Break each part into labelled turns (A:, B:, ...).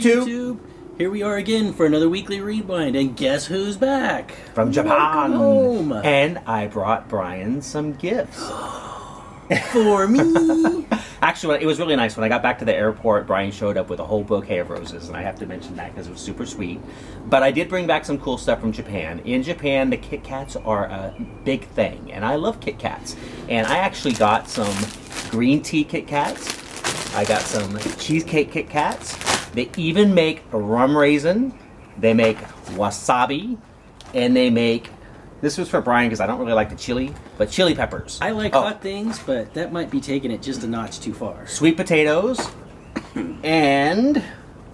A: YouTube? Here we are again for another weekly rewind, and guess who's back?
B: From Japan.
A: Welcome home.
B: And I brought Brian some gifts.
A: For me?
B: Actually, it was really nice. When I got back to the airport, Brian showed up with a whole bouquet of roses, and I have to mention that because it was super sweet. But I did bring back some cool stuff from Japan. In Japan, the Kitkats are a big thing, and I love Kitkats. And I actually got some green tea Kitkats. I got some cheesecake Kitkats. They even make a rum raisin. They make wasabi, and they make... This was for Brian because I don't really like the chili, but chili peppers.
A: I like hot things, but that might be taking it just a notch too far.
B: Sweet potatoes and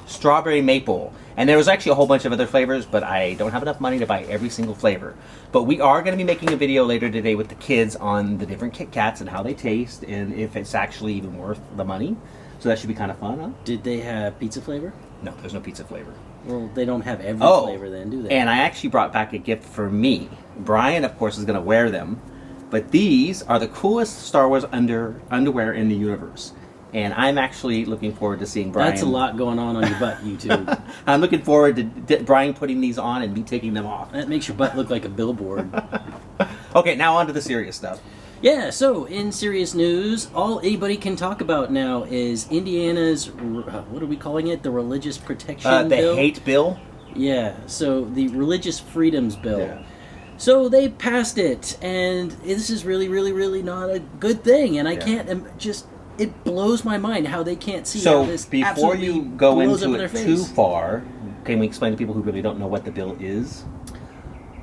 B: strawberry maple. And there was actually a whole bunch of other flavors, but I don't have enough money to buy every single flavor. But we are going to be making a video later today with the kids on the different Kit Kats and how they taste and if it's actually even worth the money. So that should be kind of fun, huh?
A: Did they have pizza flavor?
B: No, there's no pizza flavor.
A: Well, they don't have every flavor then, do they?
B: And I actually brought back a gift for me. Brian, of course, is going to wear them. But these are the coolest Star Wars underwear in the universe. And I'm actually looking forward to seeing Brian.
A: That's a lot going on your butt, YouTube.
B: I'm looking forward to Brian putting these on and me taking them off.
A: That makes your butt look like a billboard.
B: Okay, now on to the serious stuff.
A: Yeah, so in serious news, all anybody can talk about now is Indiana's, what are we calling it? The Religious Protection Bill?
B: The hate bill?
A: Yeah, so the Religious Freedoms Bill.
B: Yeah.
A: So they passed it, and this is really, really, really not a good thing, and I can't just... It blows my mind how they can't see how this
B: before you go
A: blows
B: into
A: up in
B: it
A: their
B: too
A: face.
B: far, can we explain to people who really don't know what the bill is?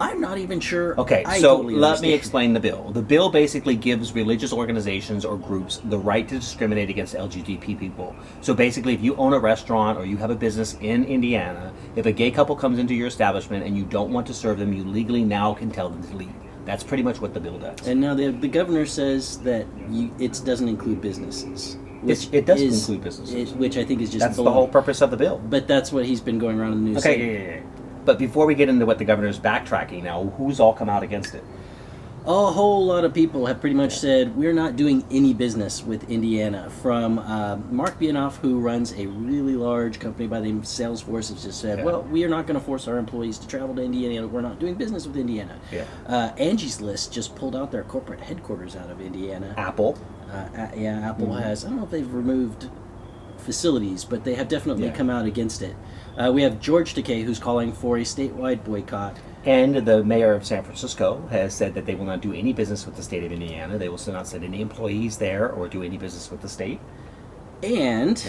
A: I'm not even sure.
B: Okay,
A: I
B: so
A: totally
B: let
A: understand.
B: me explain the bill. The bill basically gives religious organizations or groups the right to discriminate against LGBT people. So basically, if you own a restaurant or you have a business in Indiana, if a gay couple comes into your establishment and you don't want to serve them, you legally now can tell them to leave. That's pretty much what the bill does.
A: And now the governor says that it doesn't include businesses.
B: It doesn't include businesses.
A: Which I think is just
B: That's the whole purpose of the bill.
A: But that's what he's been going around in the news.
B: Okay, yeah. But before we get into what the governor's backtracking now, who's all come out against it?
A: A whole lot of people have pretty much said, we're not doing any business with Indiana. From Mark Bianoff, who runs a really large company by the name of Salesforce, has just said, well, we are not going to force our employees to travel to Indiana. We're not doing business with Indiana.
B: Yeah.
A: Angie's List just pulled out their corporate headquarters out of Indiana.
B: Apple.
A: Apple has, I don't know if they've removed facilities, but they have definitely come out against it. We have George Takei, who's calling for a statewide boycott.
B: And the mayor of San Francisco has said that they will not do any business with the state of Indiana. They will not send any employees there or do any business with the state.
A: And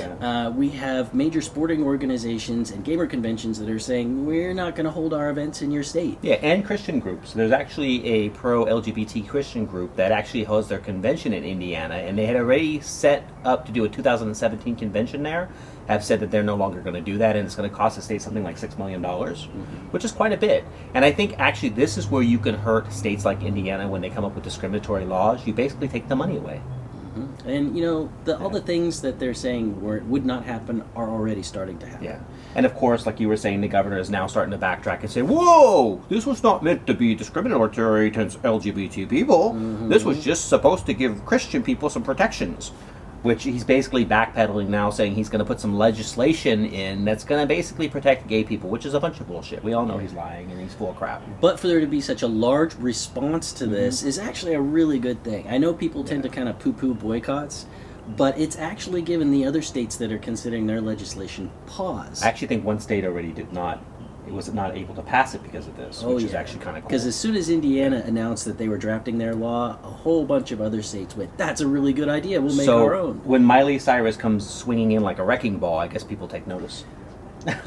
A: we have major sporting organizations and gamer conventions that are saying, we're not going to hold our events in your state.
B: Yeah, and Christian groups. There's actually a pro-LGBT Christian group that actually holds their convention in Indiana, and they had already set up to do a 2017 convention there, have said that they're no longer going to do that, and it's going to cost the state something like $6 million, which is quite a bit. And I think actually this is where you can hurt states like Indiana when they come up with discriminatory laws. You basically take the money away.
A: And, you know, all the things that they're saying would not happen are already starting to happen.
B: Yeah. And, of course, like you were saying, the governor is now starting to backtrack and say, whoa, this was not meant to be discriminatory to LGBT people. This was just supposed to give Christian people some protections. Which he's basically backpedaling now, saying he's going to put some legislation in that's going to basically protect gay people, which is a bunch of bullshit. We all know he's lying and he's full of crap.
A: But for there to be such a large response to this is actually a really good thing. I know people tend to kind of poo-poo boycotts, but it's actually given the other states that are considering their legislation pause.
B: I actually think one state already was not able to pass it because of this, which is actually kind of cool.
A: Because as soon as Indiana announced that they were drafting their law, a whole bunch of other states went, that's a really good idea, we'll make our own.
B: When Miley Cyrus comes swinging in like a wrecking ball, I guess people take notice.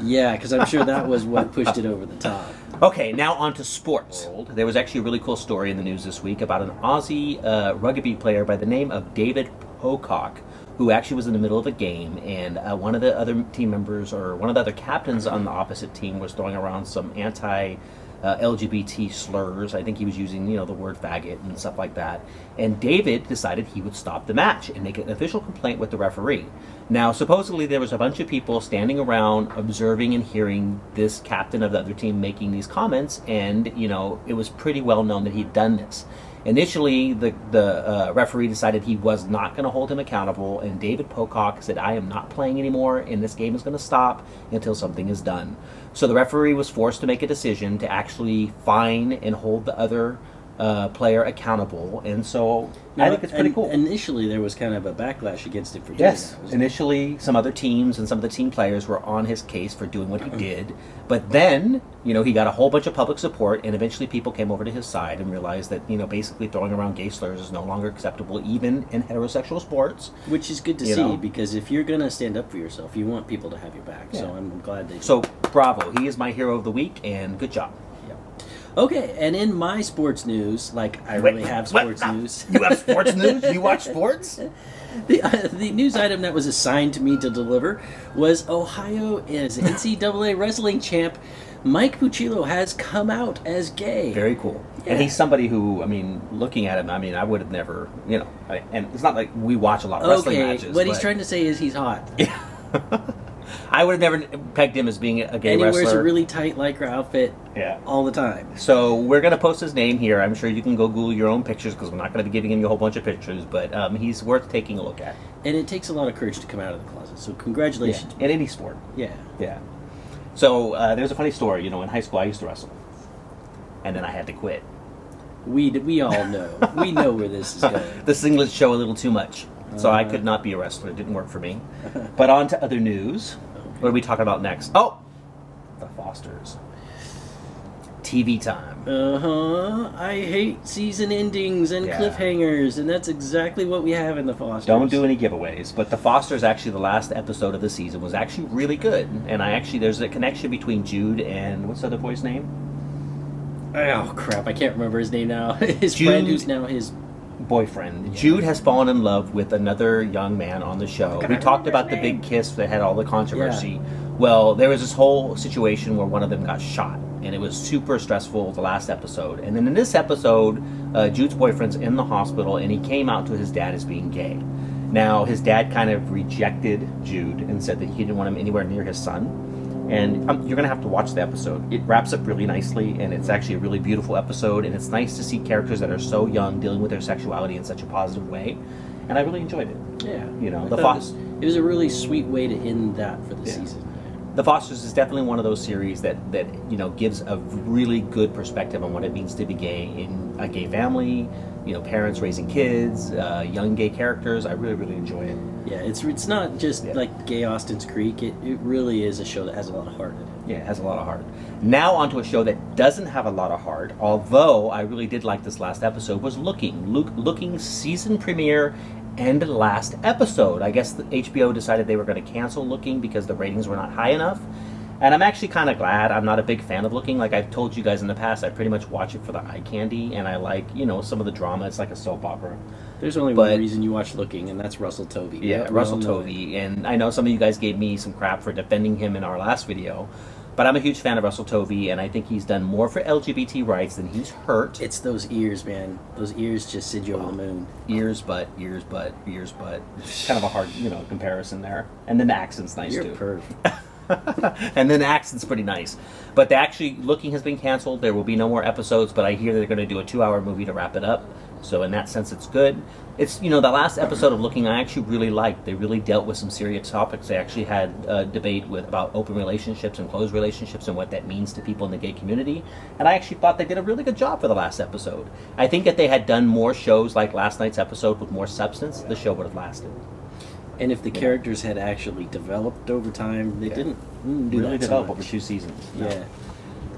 A: Yeah, because I'm sure that was what pushed it over the top.
B: Okay, now on to sports. There was actually a really cool story in the news this week about an Aussie rugby player by the name of David Pocock, who actually was in the middle of a game, and one of the other team members, or one of the other captains on the opposite team, was throwing around some anti-LGBT slurs. I think he was using, the word faggot and stuff like that. And David decided he would stop the match and make an official complaint with the referee. Now, supposedly there was a bunch of people standing around observing and hearing this captain of the other team making these comments, and, it was pretty well known that he'd done this. Initially, the referee decided he was not going to hold him accountable, and David Pocock said, "I am not playing anymore, and this game is going to stop until something is done." So the referee was forced to make a decision to actually fine and hold the other player accountable, and so I think it's pretty cool.
A: Initially, there was kind of a backlash against it for doing that.
B: Initially, some other teams and some of the team players were on his case for doing what he did, but then, he got a whole bunch of public support, and eventually people came over to his side and realized that, basically throwing around gay slurs is no longer acceptable, even in heterosexual sports.
A: Which is good to see, because if you're going to stand up for yourself, you want people to have your back, so I'm glad they did.
B: So, bravo. He is my hero of the week, and good job.
A: Okay, and in my sports news, I really have sports news.
B: You have sports news? You watch sports?
A: The news item that was assigned to me to deliver was Ohio is NCAA wrestling champ Mike Puccillo has come out as gay.
B: Very cool. Yeah. And he's somebody who, looking at him, I would have never, and it's not like we watch a lot of wrestling matches.
A: What he's trying to say is he's hot.
B: Yeah. I would have never pegged him as being a gay wrestler.
A: And he wears a really tight Lycra outfit all the time.
B: So we're going to post his name here. I'm sure you can go Google your own pictures, because we're not going to be giving him a whole bunch of pictures, but he's worth taking a look at.
A: And it takes a lot of courage to come out of the closet, so congratulations.
B: In any sport.
A: Yeah.
B: So there's a funny story. In high school I used to wrestle, and then I had to quit.
A: We all know. We know where this is going.
B: The singlets show a little too much. So I could not be a wrestler. It didn't work for me. But on to other news. Okay. What are we talking about next? Oh! The Fosters. TV time.
A: I hate season endings and cliffhangers, and that's exactly what we have in The Fosters.
B: Don't do any giveaways. But The Fosters, actually, the last episode of the season was actually really good. And there's a connection between Jude and, what's the other boy's name?
A: Oh, crap. I can't remember his name now. His friend who's now his
B: boyfriend. Yeah. Jude has fallen in love with another young man on the show. We talked about the big kiss that had all the controversy. Yeah. Well, there was this whole situation where one of them got shot, and it was super stressful the last episode. And then in this episode, Jude's boyfriend's in the hospital, and he came out to his dad as being gay. Now, his dad kind of rejected Jude and said that he didn't want him anywhere near his son. And you're going to have to watch the episode. It wraps up really nicely, and it's actually a really beautiful episode, and it's nice to see characters that are so young dealing with their sexuality in such a positive way, and I really enjoyed it.
A: Yeah.
B: It
A: was a really sweet way to end that for the season.
B: The Fosters is definitely one of those series that gives a really good perspective on what it means to be gay in a gay family, parents raising kids, young gay characters. I really, really enjoy it.
A: Yeah, it's not just like Gay Austin's Creek. It really is a show that has a lot of heart in it.
B: Yeah, it has a lot of heart. Now onto a show that doesn't have a lot of heart, although I really did like this last episode, was Looking season premiere and last episode. I guess the HBO decided they were going to cancel Looking because the ratings were not high enough. And I'm actually kind of glad. I'm not a big fan of Looking. Like I've told you guys in the past, I pretty much watch it for the eye candy, and I like, some of the drama. It's like a soap opera.
A: There's only one reason you watch Looking, and that's Russell Tovey.
B: Yeah, Russell Tovey. And I know some of you guys gave me some crap for defending him in our last video, but I'm a huge fan of Russell Tovey, and I think he's done more for LGBT rights than he's hurt.
A: It's those ears, man. Those ears just send you over the moon.
B: Ears, butt, ears, butt, ears, butt. Kind of a hard, comparison there. And then the accent's nice,
A: You're
B: too.
A: Perfect.
B: And then the accent's pretty nice. But Looking has been canceled. There will be no more episodes, but I hear they're going to do a 2-hour movie to wrap it up. So in that sense, it's good. It's, the last episode of Looking I actually really liked. They really dealt with some serious topics. They actually had a debate about open relationships and closed relationships and what that means to people in the gay community. And I actually thought they did a really good job for the last episode. I think if they had done more shows like last night's episode with more substance, the show would have lasted.
A: And if the characters had actually developed over time, they didn't do
B: really
A: that
B: develop
A: so
B: over 2 seasons. No.
A: Yeah.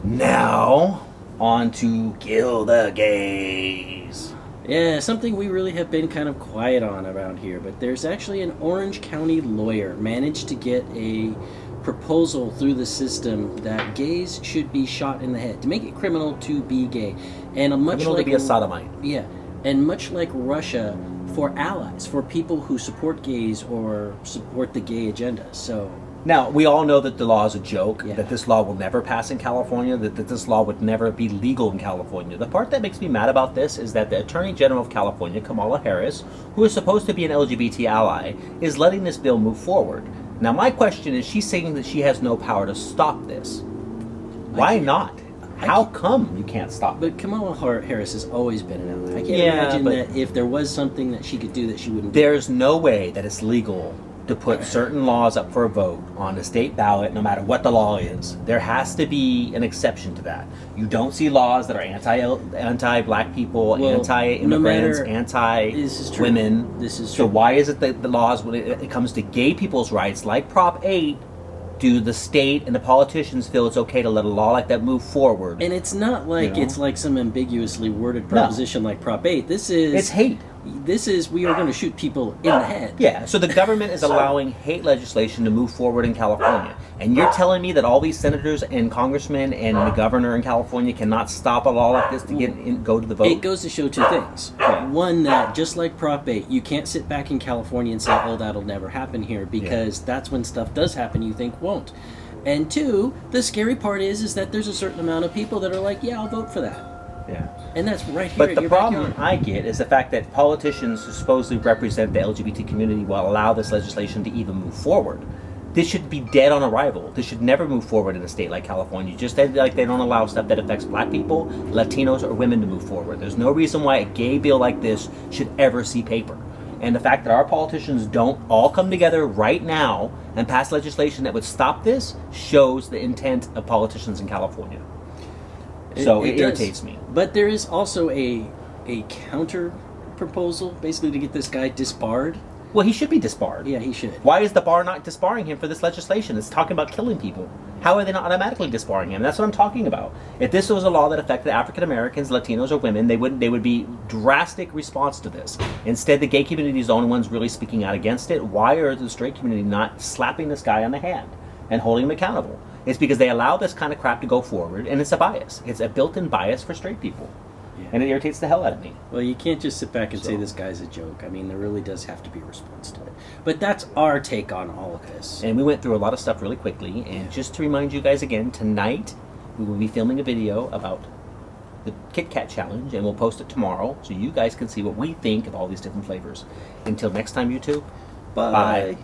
B: Now, on to Kill the Gays.
A: Yeah, something we really have been kind of quiet on around here, but there's actually an Orange County lawyer managed to get a proposal through the system that gays should be shot in the head, to make it criminal to be gay. And
B: criminal to be a sodomite.
A: Yeah, and much like Russia, for allies, for people who support gays or support the gay agenda. So
B: now, we all know that the law is a joke, that this law will never pass in California, that this law would never be legal in California. The part that makes me mad about this is that the Attorney General of California, Kamala Harris, who is supposed to be an LGBT ally, is letting this bill move forward. Now, my question is, she's saying that she has no power to stop this. Why not? How come you can't stop it?
A: But Kamala Harris has always been an ally. I can't imagine that if there was something that she could do that she wouldn't do.
B: There's no way that it's legal to put certain laws up for a vote on a state ballot, no matter what the law is. There has to be an exception to that. You don't see laws that are anti-black people, anti-immigrants, anti-women.
A: This is true.
B: So why is it that the laws, when it comes to gay people's rights, like Prop 8, do the state and the politicians feel it's okay to let a law like that move forward?
A: And it's not like it's like some ambiguously worded proposition like Prop 8.
B: It's hate.
A: This is, we are going to shoot people in the head.
B: Yeah, so the government is allowing hate legislation to move forward in California. And you're telling me that all these senators and congressmen and the governor in California cannot stop a law like this to go to the vote?
A: It goes to show two things. One, that just like Prop 8, you can't sit back in California and say, oh, that'll never happen here, because that's when stuff does happen you think won't. And two, the scary part is that there's a certain amount of people that are like, yeah, I'll vote for that.
B: Yeah.
A: And that's right here
B: But
A: at
B: the
A: your
B: problem
A: backyard.
B: I get is the fact that politicians who supposedly represent the LGBT community will allow this legislation to even move forward. This should be dead on arrival. This should never move forward in a state like California. Just like they don't allow stuff that affects black people, Latinos, or women to move forward. There's no reason why a gay bill like this should ever see paper. And the fact that our politicians don't all come together right now and pass legislation that would stop this shows the intent of politicians in California. So it irritates me.
A: But there is also a counter proposal, basically, to get this guy disbarred.
B: Well, he should be disbarred.
A: Yeah, he should.
B: Why is the bar not disbarring him for this legislation? It's talking about killing people. How are they not automatically disbarring him? That's what I'm talking about. If this was a law that affected African Americans, Latinos, or women, they would be drastic response to this. Instead, the gay community is the only ones really speaking out against it. Why are the straight community not slapping this guy on the hand and holding him accountable? It's because they allow this kind of crap to go forward, and it's a bias. It's a built-in bias for straight people. Yeah. And it irritates the hell out of me.
A: Well, you can't just sit back and say this guy's a joke. I mean, there really does have to be a response to it. But that's our take on all of this.
B: And we went through a lot of stuff really quickly. And just to remind you guys again, tonight we will be filming a video about the Kitkat challenge, and we'll post it tomorrow so you guys can see what we think of all these different flavors. Until next time, YouTube, bye.